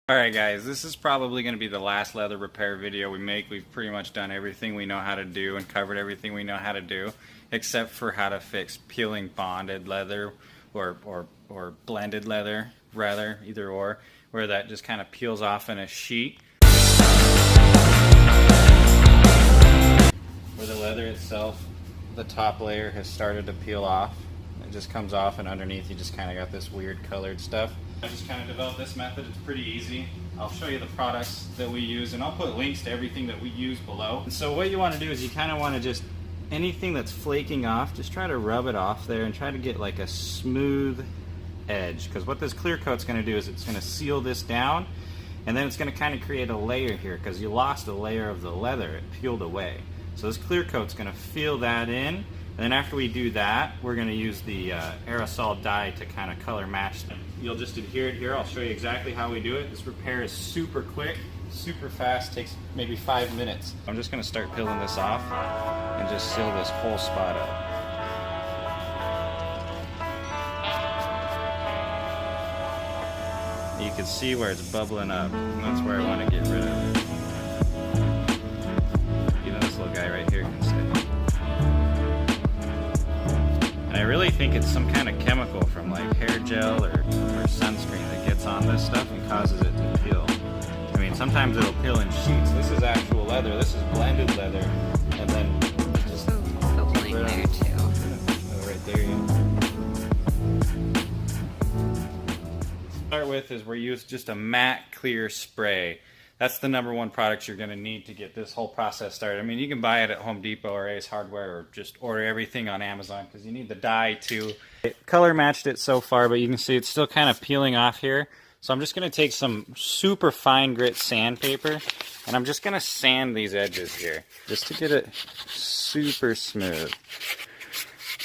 Alright guys, this is probably going to be the last leather repair video we make. We've pretty much done everything we know how to do and covered everything we know how to do, except for how to fix peeling bonded leather or blended leather, rather, either or, where that just kind of peels off in a sheet. Where the leather itself, the top layer has started to peel off. It just comes off and underneath you just kind of got this weird colored stuff. I just kind of developed this method. It's pretty easy. I'll show you the products that we use and I'll put links to everything that we use below. And so what you want to do is you kind of want to just, anything that's flaking off, just try to rub it off there and try to get like a smooth edge. Because what this clear coat's going to do is it's going to seal this down, and then it's going to kind of create a layer here because you lost a layer of the leather. It peeled away. So this clear coat's going to fill that in. And then after we do that, we're going to use the aerosol dye to kind of color match them. You'll just adhere it here. I'll show you exactly how we do it. This repair is super quick, super fast, takes maybe 5 minutes. I'm just going to start peeling this off and just seal this whole spot up. You can see where it's bubbling up, and that's where I want to get rid of it. Even this little guy right here can stay. I really think it's some kind of chemical from like hair gel or sunscreen that gets on this stuff and causes it to peel. I mean, sometimes it'll peel in sheets. This is actual leather. This is blended leather. And then just the link there too. Oh, right there, yeah. Start with is we use just a matte clear spray. That's the #1 product you're going to need to get this whole process started. I mean, you can buy it at Home Depot or Ace Hardware or just order everything on Amazon because you need the dye too. It color matched it so far, but you can see it's still kind of peeling off here. So I'm just going to take some super fine grit sandpaper and I'm just going to sand these edges here just to get it super smooth.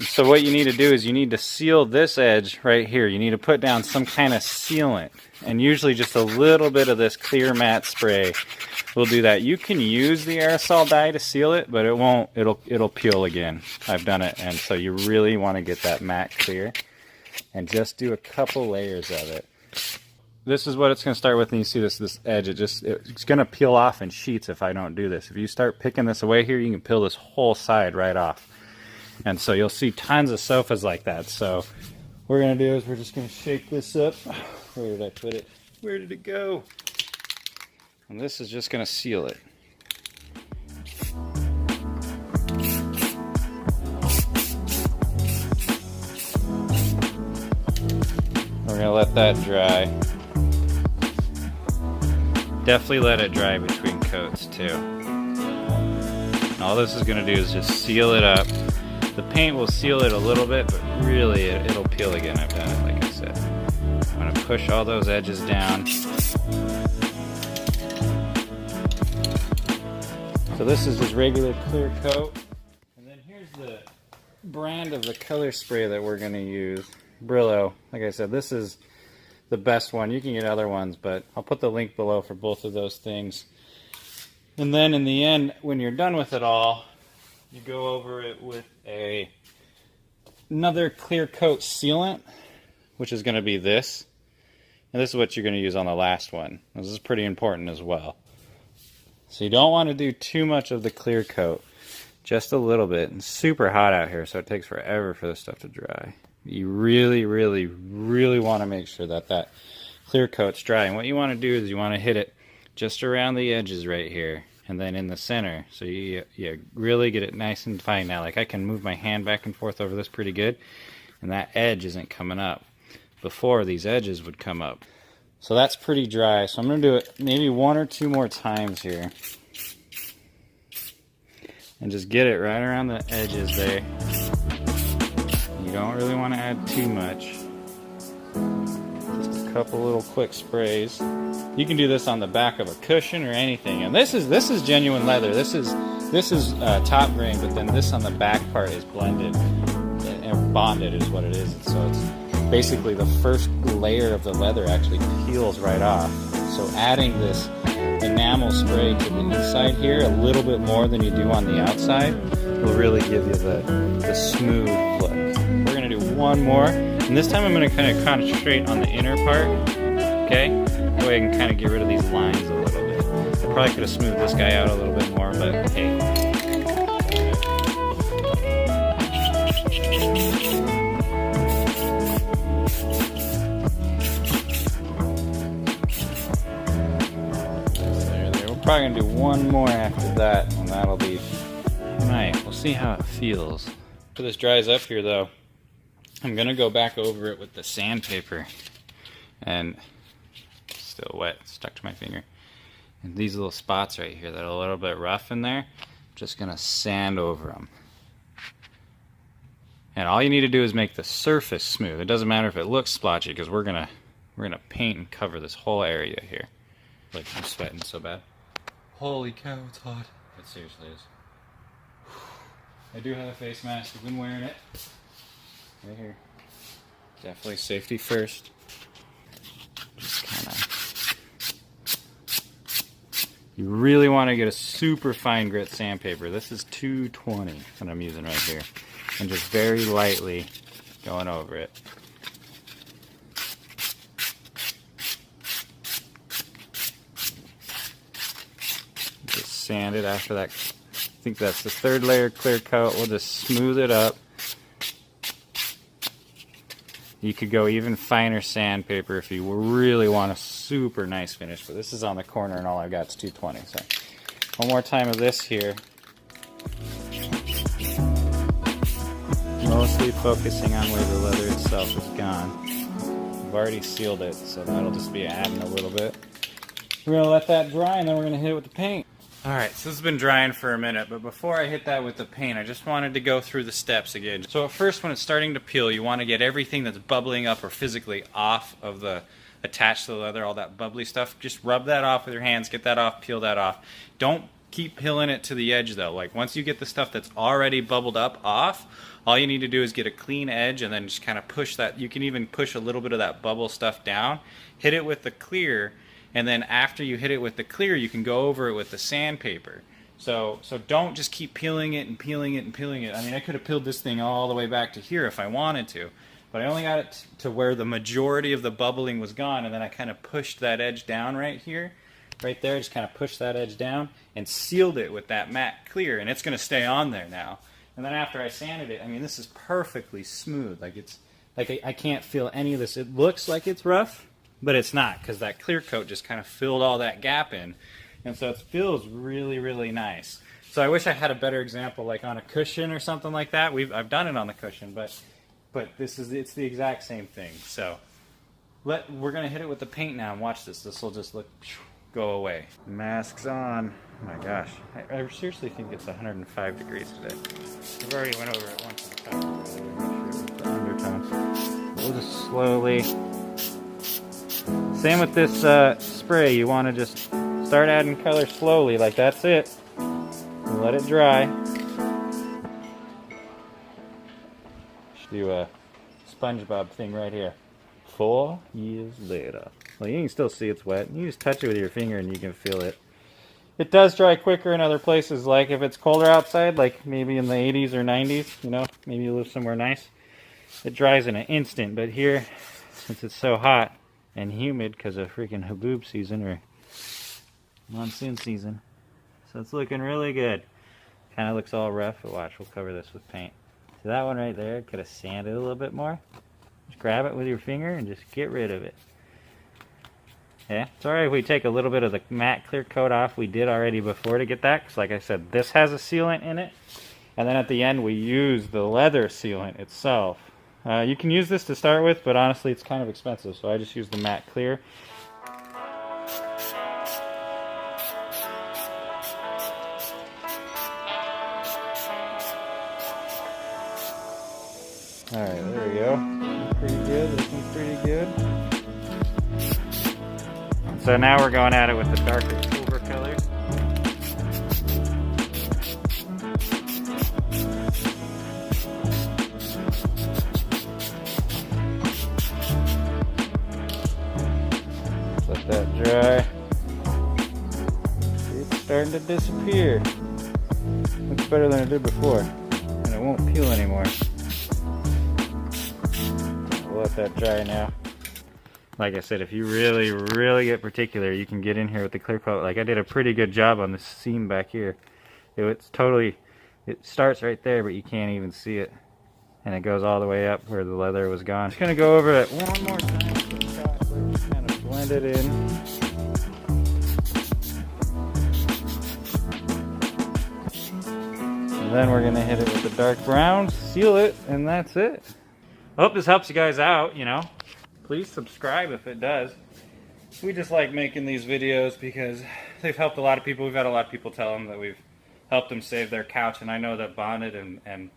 So what you need to do is you need to seal this edge right here. You need to put down some kind of sealant, and usually just a little bit of this clear matte spray will do that. You can use the aerosol dye to seal it, but it won't. It'll peel again. I've done it, and so you really want to get that matte clear and just do a couple layers of it. This is what it's going to start with, and you see this edge. It's going to peel off in sheets if I don't do this. If you start picking this away here, you can peel this whole side right off. And so you'll see tons of sofas like that. So what we're going to do is we're just going to shake this up. Where did I put it? Where did it go? And this is just going to seal it. We're going to let that dry. Definitely let it dry between coats too. And all this is going to do is just seal it up. The paint will seal it a little bit, but really it'll peel again. I've done it, like I said. I'm going to push all those edges down. So this is just regular clear coat. And then here's the brand of the color spray that we're going to use. Brillo. Like I said, this is the best one. You can get other ones, but I'll put the link below for both of those things. And then in the end, when you're done with it all, you go over it with another clear coat sealant, which is going to be this. And this is what you're going to use on the last one. This is pretty important as well. So you don't want to do too much of the clear coat, just a little bit. It's super hot out here, so it takes forever for this stuff to dry. You really, really, really want to make sure that that clear coat's dry. And what you want to do is you want to hit it just around the edges right here. And then in the center, so you really get it nice and fine now. Like I can move my hand back and forth over this pretty good, and that edge isn't coming up. Before, these edges would come up. So that's pretty dry. So I'm going to do it maybe 1 or 2 more times here. And just get it right around the edges there. You don't really want to add too much. Just a couple little quick sprays. You can do this on the back of a cushion or anything. And this is genuine leather. This is top grain, but then this on the back part is blended and bonded is what it is. So it's basically the first layer of the leather actually peels right off. So adding this enamel spray to the inside here a little bit more than you do on the outside will really give you the smooth look. We're going to do one more, and this time I'm going to kind of concentrate on the inner part. Okay? way I can kind of get rid of these lines a little bit. I probably could have smoothed this guy out a little bit more, but hey. There. We're probably gonna do one more after that, and that'll be nice. We'll see how it feels. After this dries up here though, I'm gonna go back over it with the sandpaper, and it's still wet, stuck to my finger. And these little spots right here that are a little bit rough in there, just gonna sand over them. And all you need to do is make the surface smooth. It doesn't matter if it looks splotchy, because we're gonna paint and cover this whole area here. Like, I'm sweating so bad. Holy cow, it's hot. It seriously is. I do have a face mask. I've been wearing it. Right here. Definitely safety first. Just kind of. You really want to get a super fine grit sandpaper. This is 220 that I'm using right here. And just very lightly going over it. Just sand it after that. I think that's the third layer clear coat. We'll just smooth it up. You could go even finer sandpaper if you really want a super nice finish, but this is on the corner and all I've got is 220. So one more time of this here. Mostly focusing on where the leather itself is gone. I've already sealed it, so that'll just be adding a little bit. We're going to let that dry and then we're going to hit it with the paint. Alright, so this has been drying for a minute, but before I hit that with the paint, I just wanted to go through the steps again. So at first, when it's starting to peel, you want to get everything that's bubbling up or physically off of the, attached to the leather, all that bubbly stuff. Just rub that off with your hands, get that off, peel that off. Don't keep peeling it to the edge though. Like, once you get the stuff that's already bubbled up off, all you need to do is get a clean edge and then just kind of push that. You can even push a little bit of that bubble stuff down, hit it with the clear, and then after you hit it with the clear, you can go over it with the sandpaper. So don't just keep peeling it and peeling it and peeling it. I mean, I could have peeled this thing all the way back to here if I wanted to, but I only got it to where the majority of the bubbling was gone, and then I kind of pushed that edge down right here, right there, just kind of pushed that edge down and sealed it with that matte clear, and it's going to stay on there now. And then after I sanded it, I mean, this is perfectly smooth. Like, it's like I can't feel any of this. It looks like it's rough, but it's not, because that clear coat just kind of filled all that gap in. And so it feels really, really nice. So I wish I had a better example, like on a cushion or something like that. I've done it on the cushion, but it's the exact same thing. So we're going to hit it with the paint now, and watch this. This will just go away. Mask's on. Oh my gosh. I seriously think it's 105 degrees today. I've already went over it once in the undertone. We'll just slowly... Same with this spray. You want to just start adding color slowly, like that's it. And let it dry. Should do a SpongeBob thing right here. 4 years later. Well, you can still see it's wet. You just touch it with your finger and you can feel it. It does dry quicker in other places, like if it's colder outside, like maybe in the 80s or 90s, you know, maybe you live somewhere nice. It dries in an instant, but here, since it's so hot and humid because of freaking haboob season or monsoon season, so it's looking really good. Kind of looks all rough, but watch, we'll cover this with paint. So that one right there, could have sanded a little bit more. Just grab it with your finger and just get rid of it. Yeah, it's alright if we take a little bit of the matte clear coat off. We did already before to get that, because like I said, this has a sealant in it. And then at the end we use the leather sealant itself. You can use this to start with, but honestly it's kind of expensive, so I just use the matte clear. Alright, there we go. Pretty good, this one's pretty good. So now we're going at it with the darker silver colors. Let that dry. It's starting to disappear. Looks better than it did before. And it won't peel anymore. We'll let that dry now. like I said, if you really get particular, you can get in here with the clear coat. Like I did a pretty good job on the seam back here. It's totally, it starts right there, but you can't even see it. And it goes all the way up where the leather was gone. Just gonna go over it one more time with the chocolate, just kind of blend it in. And then we're gonna hit it with the dark brown, seal it, and that's it. I hope this helps you guys out, you know. Please subscribe if it does. We just like making these videos because they've helped a lot of people. We've had a lot of people tell them that we've helped them save their couch, and I know that bonded and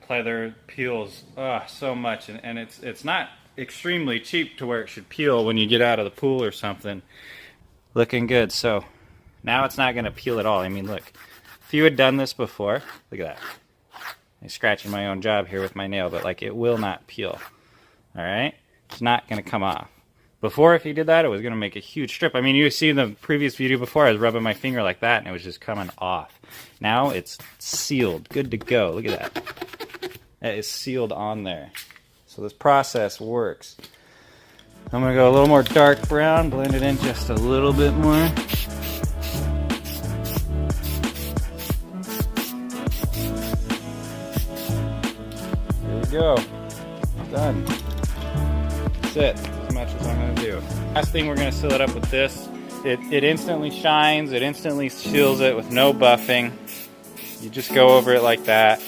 pleather peels so much, and it's not extremely cheap to where it should peel when you get out of the pool or something. Looking good. So now it's not going to peel at all. I mean, look, if you had done this before, look at that. I'm scratching my own job here with my nail, but like it will not peel. All right, it's not going to come off. Before, if you did that, it was going to make a huge strip. I mean, you see in the previous video before, I was rubbing my finger like that, and it was just coming off. Now it's sealed, good to go. Look at that. That is sealed on there. So this process works. I'm going to go a little more dark brown, blend it in just a little bit more. There we go. Done. That's it. As much as I'm going to do. Last thing, we're going to seal it up with this. It instantly shines. It instantly seals it with no buffing. You just go over it like that.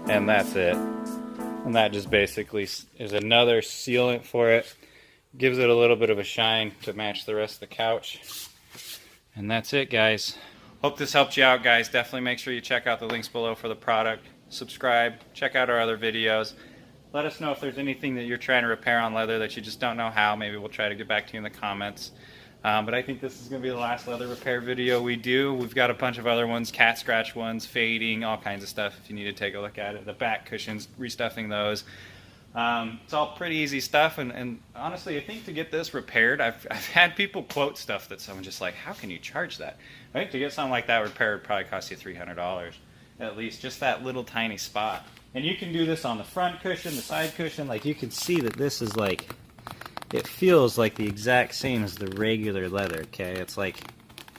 And that's it. And that just basically is another sealant for it. Gives it a little bit of a shine to match the rest of the couch. And that's it, guys. Hope this helped you out, guys. Definitely make sure you check out the links below for the product. Subscribe. Check out our other videos. Let us know if there's anything that you're trying to repair on leather that you just don't know how. Maybe we'll try to get back to you in the comments. But I think this is going to be the last leather repair video we do. We've got a bunch of other ones, cat scratch ones, fading, all kinds of stuff if you need to take a look at it. The back cushions, restuffing those. It's all pretty easy stuff, and honestly, I think to get this repaired, I've had people quote stuff that someone just like, how can you charge that? I think to get something like that repaired would probably cost you $300, at least, just that little tiny spot. And you can do this on the front cushion, the side cushion. Like, you can see that this is like, it feels like the exact same as the regular leather, okay? It's like,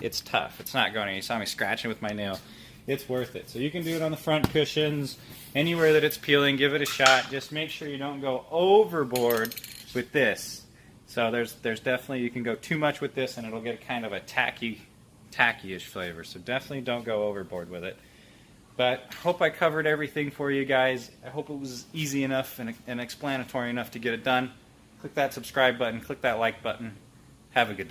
it's tough. It's not going. You saw me scratching with my nail. It's worth it. So you can do it on the front cushions, anywhere that it's peeling. Give it a shot. Just make sure you don't go overboard with this. So there's definitely, you can go too much with this and it'll get kind of a tacky-ish flavor. So definitely don't go overboard with it. But I hope I covered everything for you guys. I hope it was easy enough and explanatory enough to get it done. Click that subscribe button, click that like button. Have a good day.